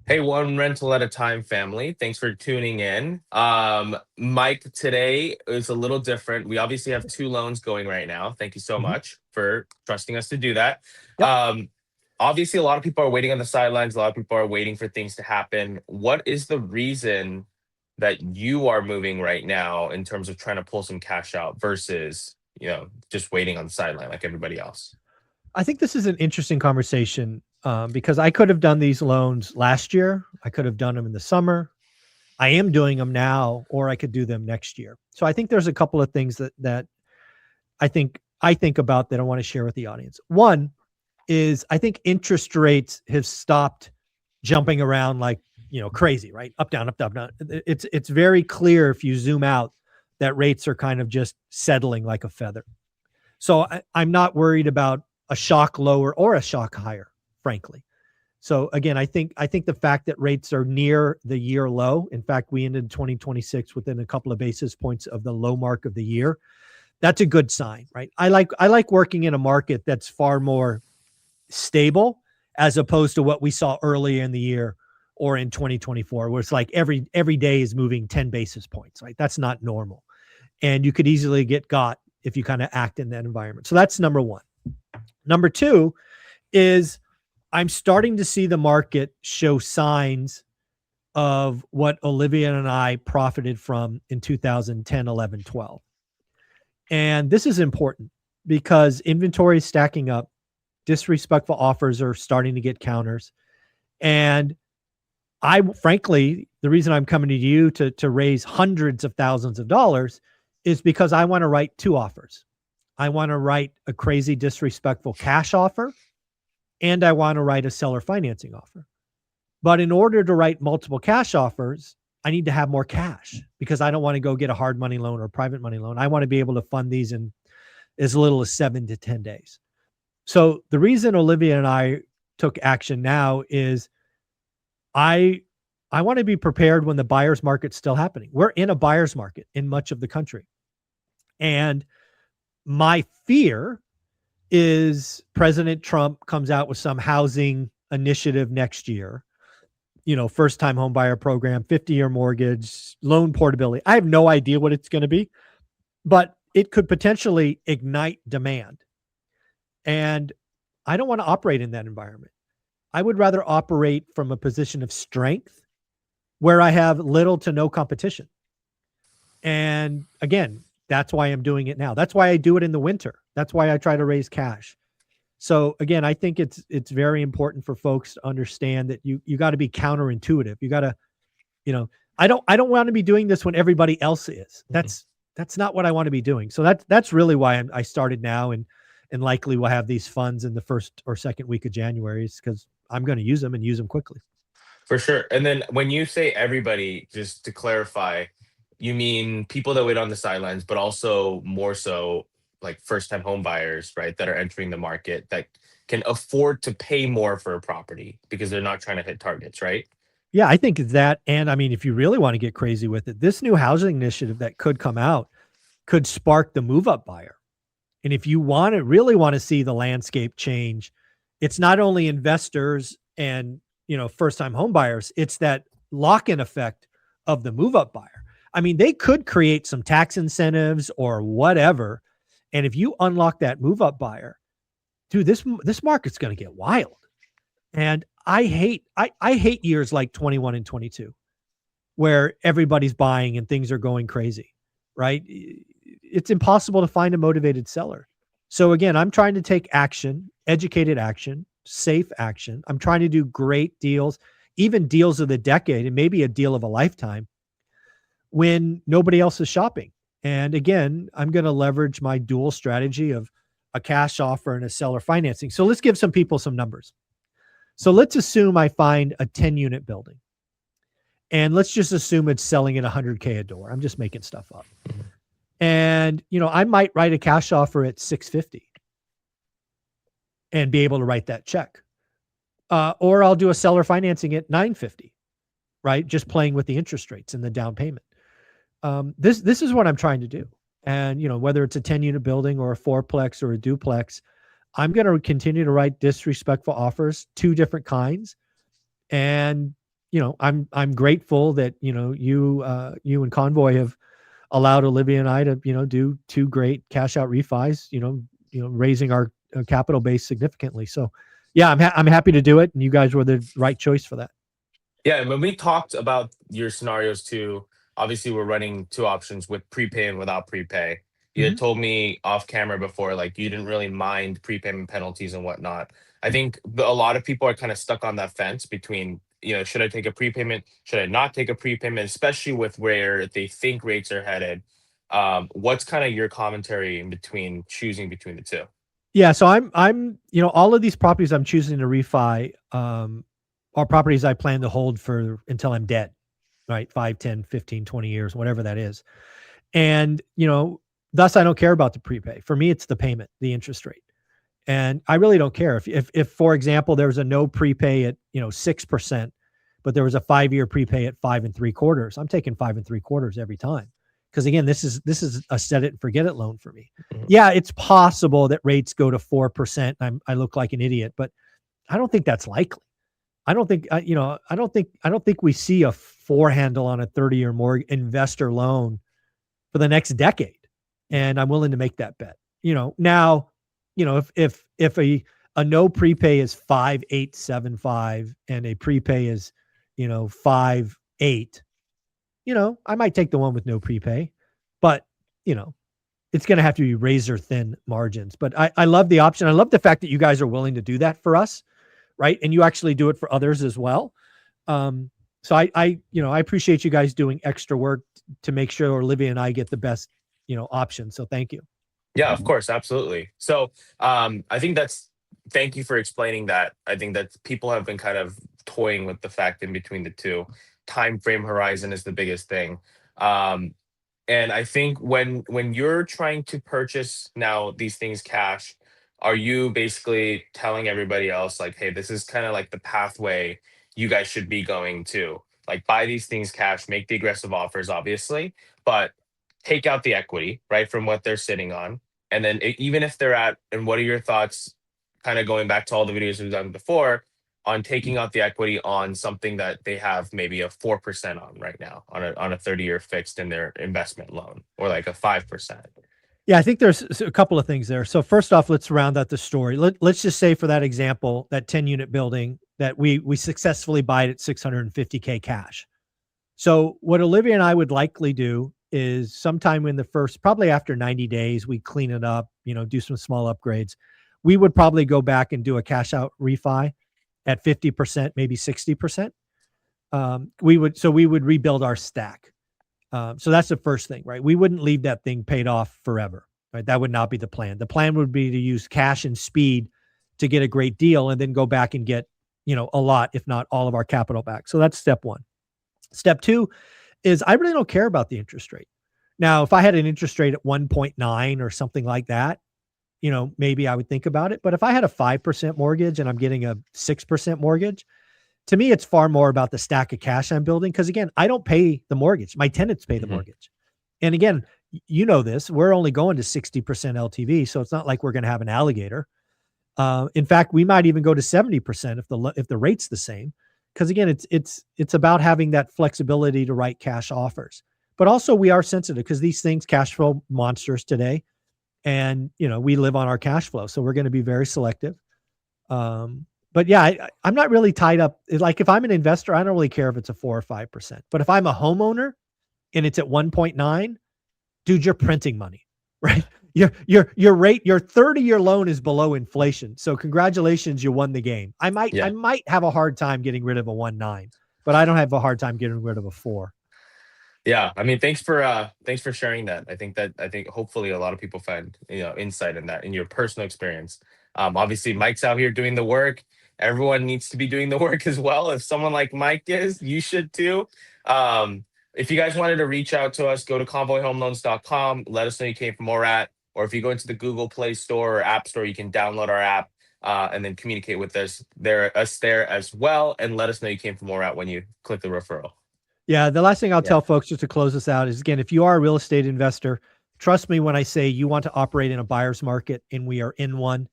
Hey, one rental at a time, family. Thanks for tuning in. Mike, today is a little different. We obviously have two loans going right now. Thank you so Mhm. much for trusting us to do that. Yep. Obviously, a lot of people are waiting on the sidelines. A lot of people are waiting for things to happen. What is the reason that you are moving right now in terms of trying to pull some cash out versus, just waiting on the sideline like everybody else? I think this is an interesting conversation because I could have done these loans last year. I could have done them in the summer. I am doing them now, or I could do them next year. So I think there's a couple of things that I think about that I want to share with the audience. One is I think interest rates have stopped jumping around like crazy, right? Up, down, up, down, down. It's very clear if you zoom out that rates are kind of just settling like a feather. So I'm not worried about a shock lower or a shock higher, frankly. So again, I think the fact that rates are near the year low. In fact, we ended 2026 within a couple of basis points of the low mark of the year. That's a good sign, right? I like working in a market that's far more stable as opposed to what we saw earlier in the year or in 2024, where it's like every day is moving 10 basis points, right? That's not normal. And you could easily get got if you kind of act in that environment. So that's number one. Number two is I'm starting to see the market show signs of what Olivia and I profited from in 2010, 11, 12. And this is important because inventory is stacking up, disrespectful offers are starting to get counters. And I, frankly, the reason I'm coming to you to raise hundreds of thousands of dollars is because I want to write two offers. I want to write a crazy disrespectful cash offer, and I want to write a seller financing offer. But in order to write multiple cash offers, I need to have more cash because I don't want to go get a hard money loan or a private money loan. I want to be able to fund these in as little as 7 to 10 days. So the reason Olivia and I took action now is I I want to be prepared when the buyer's market's still happening. We're in a buyer's market in much of the country. And my fear is President Trump comes out with some housing initiative next year, first time home buyer program, 50-year mortgage, loan portability. I have no idea what it's going to be, but it could potentially ignite demand. And I don't want to operate in that environment. I would rather operate from a position of strength where I have little to no competition. And again, that's why I'm doing it now. That's why I do it in the winter. That's why I try to raise cash. So again, I think it's very important for folks to understand that you got to be counterintuitive. You got to, you know, I don't want to be doing this when everybody else is. That's not what I want to be doing. So that's really why I started now, and likely will have these funds in the first or second week of January, because I'm going to use them and use them quickly. For sure. And then when you say everybody, just to clarify, you mean people that wait on the sidelines, but also more so like first time home buyers, right? That are entering the market that can afford to pay more for a property because they're not trying to hit targets, right? Yeah, I think that, and I mean, if you really want to get crazy with it, this new housing initiative that could come out could spark the move up buyer. And if you really want to see the landscape change, it's not only investors and, first time home buyers, it's that lock in effect of the move up buyer. I mean, they could create some tax incentives or whatever. And if you unlock that move up buyer, dude, this market's going to get wild. And I hate years like 21 and 22 where everybody's buying and things are going crazy, right? It's impossible to find a motivated seller. So again, I'm trying to take action, educated action, safe action. I'm trying to do great deals, even deals of the decade and maybe a deal of a lifetime when nobody else is shopping. And again, I'm going to leverage my dual strategy of a cash offer and a seller financing. So let's give some people some numbers. So let's assume I find a 10 unit building, and let's just assume it's selling at 100K a door. I'm just making stuff up. Mhm. And, I might write a cash offer at 650 and be able to write that check. Or I'll do a seller financing at 950, right? Just playing with the interest rates and the down payment. This is what I'm trying to do. And, whether it's a 10 unit building or a fourplex or a duplex, I'm going to continue to write disrespectful offers, two different kinds. And I'm grateful that, you and Convoy have allowed Olivia and I to, do two great cash out refis, raising our capital base significantly. So yeah, I'm happy to do it. And you guys were the right choice for that. Yeah, and when we talked about your scenarios too, obviously we're running two options with prepay and without prepay. You had Mhm. told me off camera before, like you didn't really mind prepayment penalties and whatnot. I think a lot of people are kind of stuck on that fence between, should I take a prepayment? Should I not take a prepayment? Especially with where they think rates are headed. What's kind of your commentary in between choosing between the two? Yeah, so all of these properties I'm choosing to refi are properties I plan to hold for until I'm dead, right? 5, 10, 15, 20 years, whatever that is. And, thus I don't care about the prepay. For me, it's the payment, the interest rate. And I really don't care if for example, there was a no prepay at, 6%, but there was a 5-year prepay at 5 3/4. I'm taking 5 3/4 every time. Because again, this is a set it and forget it loan for me. Mhm. Yeah, it's possible that rates go to 4%. I look like an idiot, but I don't think that's likely. I don't think I don't think we see a four handle on a 30 or more investor loan for the next decade. And I'm willing to make that bet. Now, if a no prepay is 5.875 and a prepay is, 5.8, I might take the one with no prepay, but you know, it's going to have to be razor thin margins. But I love the option. I love the fact that you guys are willing to do that for us, right? And you actually do it for others as well. So I appreciate you guys doing extra work to make sure Olivia and I get the best, option. So thank you. Yeah, of course, absolutely. So, I think thank you for explaining that. I think that people have been kind of toying with the fact in between the two. Time frame horizon is the biggest thing. Um, and I think when you're trying to purchase now these things cash, are you basically telling everybody else like, hey, this is kind of like the pathway you guys should be going to? Like buy these things cash, make the aggressive offers, obviously, but take out the equity, right, from what they're sitting on. And then even if they're at, and what are your thoughts, kind of going back to all the videos we've done before, on taking out the equity on something that they have maybe a 4% on right now on a 30-year fixed in their investment loan, or like a 5%. Yeah, I think there's a couple of things there. So first off, let's round out the story. Let's just say for that example, that 10 unit building that we successfully buy it at 650K cash. So what Olivia and I would likely do is sometime in the first, probably after 90 days, we clean it up, do some small upgrades. We would probably go back and do a cash out refi at 50%, maybe 60%. We would rebuild our stack. So that's the first thing, right? We wouldn't leave that thing paid off forever, right? That would not be the plan. The plan would be to use cash and speed to get a great deal and then go back and get, a lot, if not all of our capital back. So that's step one. Step two is I really don't care about the interest rate. Now, if I had an interest rate at 1.9 or something like that, maybe I would think about it. But if I had a 5% mortgage and I'm getting a 6% mortgage, to me, it's far more about the stack of cash I'm building. Because again, I don't pay the mortgage. My tenants pay the Mhm. mortgage. And again, this, we're only going to 60% LTV. So it's not like we're going to have an alligator. In fact, we might even go to 70% if the rate's the same. Because again, it's about having that flexibility to write cash offers. But also we are sensitive because these things cash flow monsters today. And we live on our cash flow. So we're going to be very selective. But yeah, I'm not really tied up. Like if I'm an investor, I don't really care if it's a 4 or 5%. But if I'm a homeowner and it's at 1.9, dude, you're printing money, right? Your rate, your 30-year loan is below inflation. So congratulations, you won the game. I Yeah. might have a hard time getting rid of a 1.9, but I don't have a hard time getting rid of a 4. Yeah, I mean, thanks for sharing that. I think hopefully a lot of people find insight in that in your personal experience. Obviously, Mike's out here doing the work. Everyone needs to be doing the work as well. If someone like Mike is, you should too. If you guys wanted to reach out to us, go to convoyhomeloans.com. Let us know you came from Morat, or if you go into the Google Play Store or App Store, you can download our app and then communicate with us there as well, and let us know you came from Morat when you click the referral. Yeah, the last thing I'll Yeah. tell folks just to close this out is again, if you are a real estate investor, trust me when I say you want to operate in a buyer's market, and we are in one.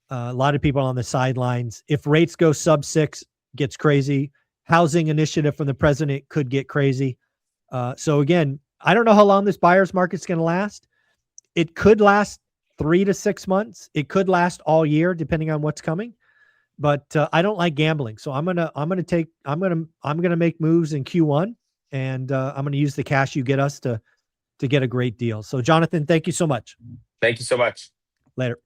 A lot of people on the sidelines. If rates go sub 6, gets crazy. housing initiative from the president could get crazy. So again, I don't know how long this buyer's market's going to last. It could last 3 to 6 months. It could last all year, depending on what's coming. But I don't like gambling, so I'm gonna make moves in Q1, and I'm gonna use the cash you get us to get a great deal. So Jonathan, thank you so much. Thank you so much. Later.